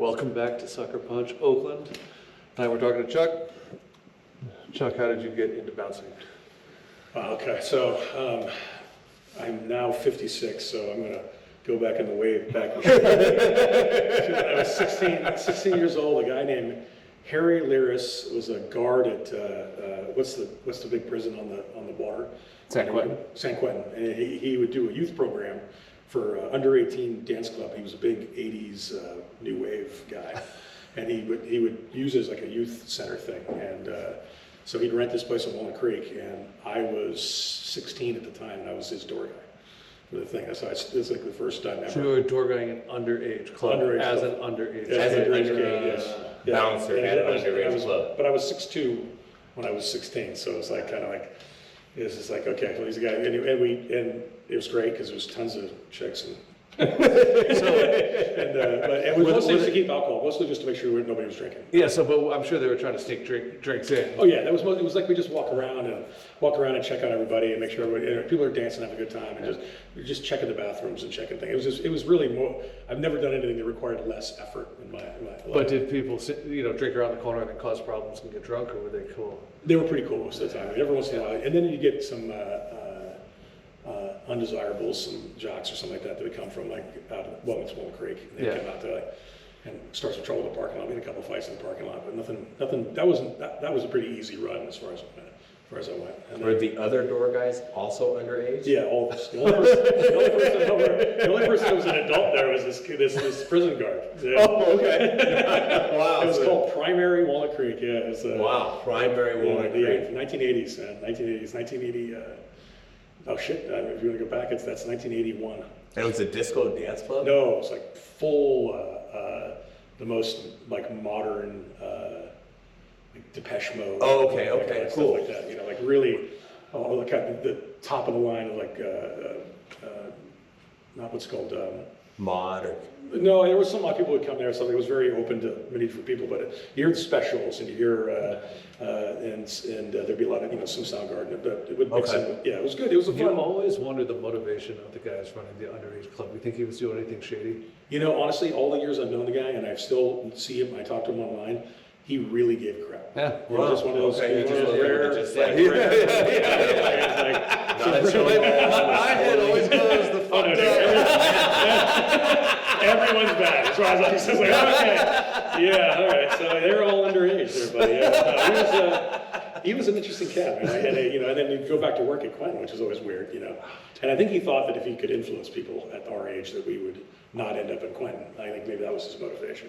Welcome back to Sucker Punch, Oakland. Tonight we're talking to Chuck. Chuck, how did you get into bouncing? Okay, so I'm now 56, so I'm going to go back in the wave back. When I was 16 years old, a guy named Harry Liris was a guard at, what's the big prison on the water? San Quentin. San Quentin. And he would do a youth program for under 18 dance club. He was a big 80s new wave guy. And he would use it as like a youth center thing. And so he'd rent this place on Walnut Creek, and I was 16 at the time, and I was his door guy for the thing. So it's like the first time ever. So you were a door guy in an underage club, as an underage. As an underage kid, yes. Yeah. Bouncer at an underage club. But I was 6'2" when I was 16, so it's like kind of like, it's just like, okay, well, he's a guy, and it was great because there was tons of chicks and but it was mostly just to keep alcohol, mostly just to make sure nobody was drinking. Yeah, but I'm sure they were trying to sneak drinks in. Oh yeah, it was like we just walk around and check on everybody and make sure everybody, people are dancing, having a good time, and just checking the bathrooms and checking things. It was really more. I've never done anything that required less effort in my life. But did people drink around the corner and then cause problems and get drunk, or were they cool? They were pretty cool most of the time. I mean, every once in a while, and then you get some undesirables, some jocks or something like that would come from like out of Walnut Creek, and they come out there and start some trouble in the parking lot. We had a couple fights in the parking lot, but nothing. That was a pretty easy run as far as I went. And Were the other door guys also underage? Yeah, all of us. The only person that was an adult there was this prison guard. Yeah. Oh, okay. Wow. It was called Primary Walnut Creek. Yeah, it was. Wow, Primary Walnut Creek. Yeah, 1980s, 1980. Oh shit! If you want to go back, that's 1981. And it was a disco dance club? No, it was like full, the most like modern, like Depeche Mode. Oh, okay, Stuff cool. like that, like really, the top of the line of like, not what's called. Mod or... No, there was some people would come there. Something was very open to many different people, but you hear the specials and you hear, and there'd be a lot of some Soundgarden, but it would mix in. Yeah, it was good. It was a fun. You always wondered the motivation of the guys running the underage club. You think he was doing anything shady? Honestly, all the years I've known the guy, and I still see him. I talk to him online. He really gave crap. Yeah, It was just one of those. Okay, my head always goes the fuck Everyone's bad. As far as I was like, okay, yeah, all right. So they're all underage, everybody. Yeah. He was an interesting cat, man. And then you go back to work at Quentin, which is always weird, And I think he thought that if he could influence people at our age, that we would not end up in Quentin. I think maybe that was his motivation.